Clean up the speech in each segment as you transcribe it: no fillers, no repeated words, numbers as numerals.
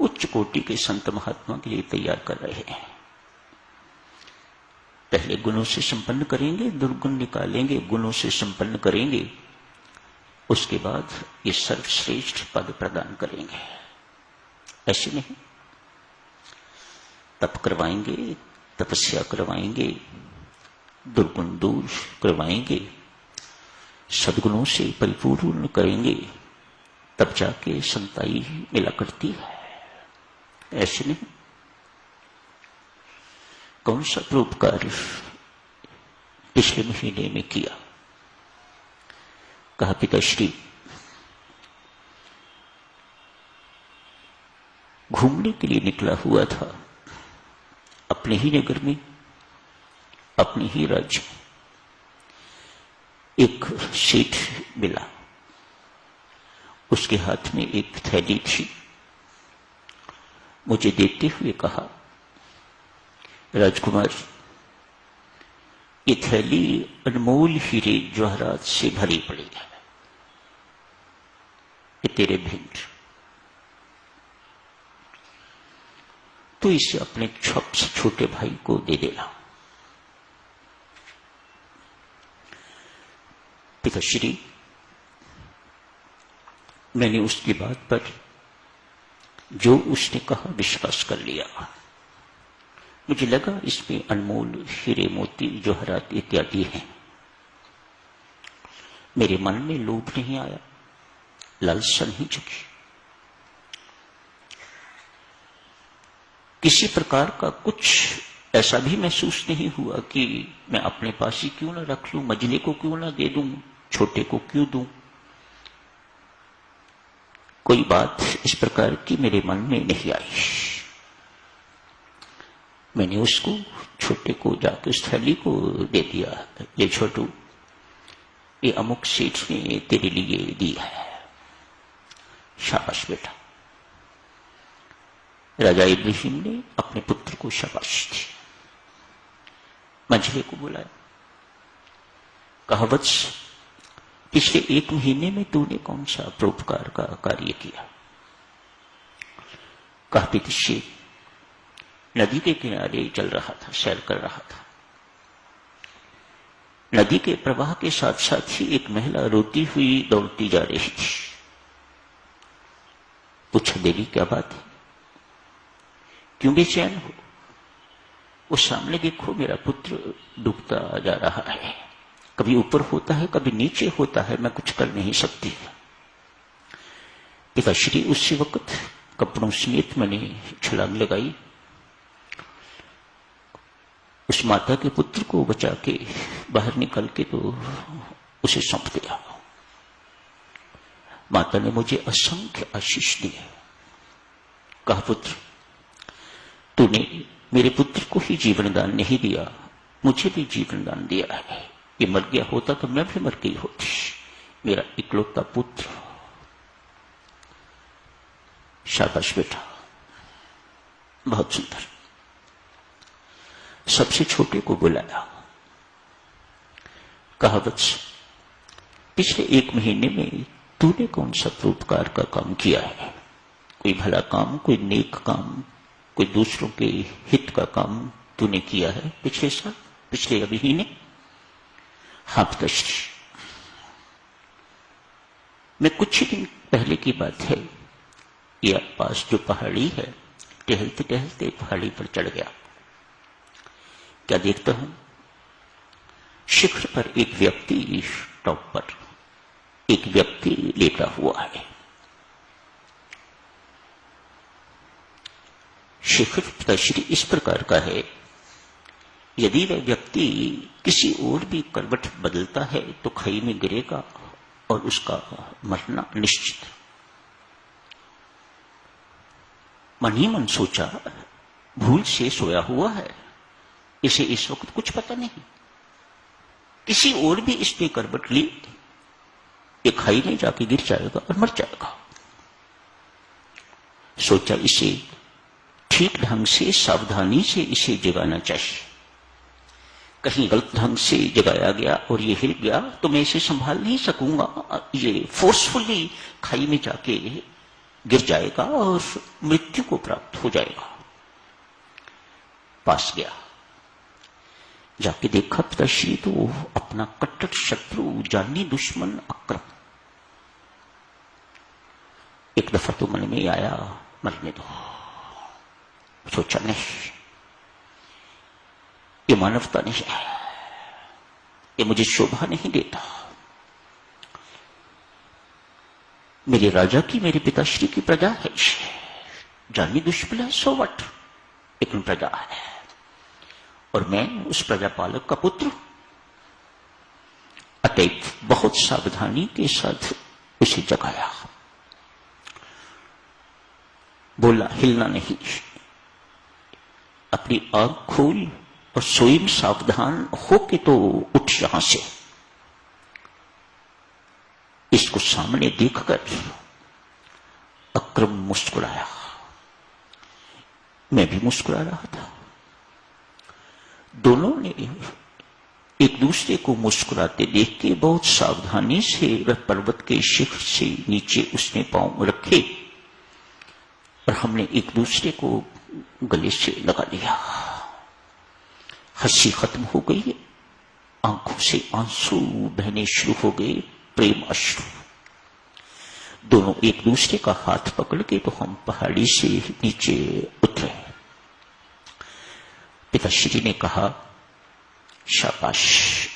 उच्च कोटि के संत महात्मा के लिए तैयार कर रहे हैं। पहले गुणों से संपन्न करेंगे, दुर्गुण निकालेंगे, गुणों से संपन्न करेंगे, उसके बाद ये सर्वश्रेष्ठ पद प्रदान करेंगे। ऐसे नहीं, तप करवाएंगे, तपस्या करवाएंगे, दुर्गुण दूर करवाएंगे, सद्गुणों से परिपूर्ण करेंगे, तब जाके संताई मिला करती है। ऐसे नहीं। कौन सा परोपकार पिछले महीने में किया? कहा पिताश्री घूमने के लिए निकला हुआ था, अपने ही नगर में, अपने ही राज्य में। एक सेठ मिला, उसके हाथ में एक थैली थी। मुझे देखते हुए कहा, राजकुमार, ये थैली अनमोल हीरे जवाहरात से भरी पड़ी है, ये तेरे भेंट। तो इसे अपने सबसे छोटे भाई को दे देना। पिताश्री, मैंने उसकी बात पर जो उसने कहा विश्वास कर लिया। मुझे लगा इसमें अनमोल हीरे मोती जवाहरात इत्यादि हैं। मेरे मन में लोभ नहीं आया, लालसा नहीं जगी, किसी प्रकार का कुछ ऐसा भी महसूस नहीं हुआ कि मैं अपने पास ही क्यों ना रख लूं, मझले को क्यों ना दे दूं, छोटे को क्यों दूं। कोई बात इस प्रकार की मेरे मन में नहीं आई। मैंने उसको, छोटे को जाकर उस थैली को दे दिया। ये छोटू, ये अमुक सेठ ने तेरे लिए दी है, शाबाश बेटा। राजा इब्राहिम ने अपने पुत्र को शाबाश दी। मंझले को बुलाया, कहा, वत्स, पिछले 1 महीने में तूने कौन सा परोपकार का कार्य किया? कहा, पिताश्री, नदी के किनारे चल रहा था, सैर कर रहा था। नदी के प्रवाह के साथ साथ ही एक महिला रोती हुई दौड़ती जा रही थी। पूछा, देवी क्या बात है, क्यों बेचैन हो? वो सामने देखो, मेरा पुत्र डूबता जा रहा है, कभी ऊपर होता है, कभी नीचे होता है, मैं कुछ कर नहीं सकती। पिताश्री, उसी वक्त कपड़ों समेत मैंने छलांग लगाई, उस माता के पुत्र को बचा के बाहर निकल के तो उसे सौंप दिया। माता ने मुझे असंख्य आशीष दिए। कहा, पुत्र, तूने मेरे पुत्र को ही जीवन दान नहीं दिया, मुझे भी जीवन दान दिया है। ये मर गया होता तो मैं भी मर गई होती, मेरा इकलौता पुत्र। शाबाश बेटा, बहुत सुंदर। सबसे छोटे को बुलाया, कहा, वत्स, पिछले 1 महीने में तूने कौन सा परोपकार का काम किया है? कोई भला काम, कोई नेक काम, कोई दूसरों के हित का काम तूने किया है पिछले साल, पिछले महीने? हाँ पिताश्री, मैं कुछ ही दिन पहले की बात है, यह पास जो पहाड़ी है, टहलते टहलते पहाड़ी पर चढ़ गया। क्या देखता हूं, शिखर पर एक व्यक्ति, टॉप पर एक व्यक्ति लेटा हुआ है। शिखर पिताश्री इस प्रकार का है, यदि वह व्यक्ति किसी और भी करवट बदलता है तो खाई में गिरेगा और उसका मरना निश्चित। मन ही मन सोचा, भूल से सोया हुआ है, इसे इस वक्त कुछ पता नहीं, किसी और भी इसने करवट ली, ये खाई में जाके गिर जाएगा और मर जाएगा। सोचा, इसे ठीक ढंग से, सावधानी से इसे जगाना चाहिए। कहीं गलत ढंग से जगाया गया और ये हिल गया तो मैं इसे संभाल नहीं सकूंगा, ये फोर्सफुली खाई में जाके गिर जाएगा और मृत्यु को प्राप्त हो जाएगा। पास गया, जाके देखा पिताश्री तो अपना कट्टर शत्रु, जानी दुश्मन अक्रम। एक दफा तो मन में आया मरने दो, सोचा नहीं, ये मानवता नहीं है, ये मुझे शोभा नहीं देता। मेरे राजा की, मेरे पिताश्री की प्रजा है, जानी दुश्मन है, सो वट, लेकिन प्रजा है और मैं उस प्रजापालक का पुत्र। अतएव बहुत सावधानी के साथ उसे जगाया, बोला हिलना नहीं, अपनी आंख खोल और स्वयं सावधान होके तो उठ यहां से। इसको सामने देखकर अक्रम मुस्कुराया, मैं भी मुस्कुरा रहा था। दोनों ने एक दूसरे को मुस्कुराते देख के बहुत सावधानी से पर्वत के शिखर से नीचे उसने पांव रखे और हमने एक दूसरे को गले से लगा लिया। हंसी खत्म हो गई, आंखों से आंसू बहने शुरू हो गए, प्रेम अश्रु। दोनों एक दूसरे का हाथ पकड़ के तो हम पहाड़ी से नीचे उतरे। पिताश्री ने कहा, शाबाश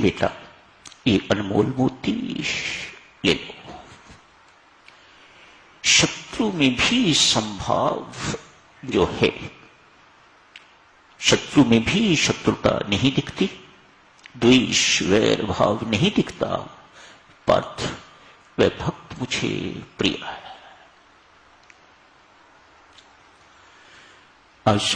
बेटा, ये अनमोल मोती ले लो। शत्रु में भी संभाव जो है, शत्रु में भी शत्रुता नहीं दिखती, द्वेष वैर भाव नहीं दिखता। पार्थ, वह भक्त मुझे प्रिय है। आज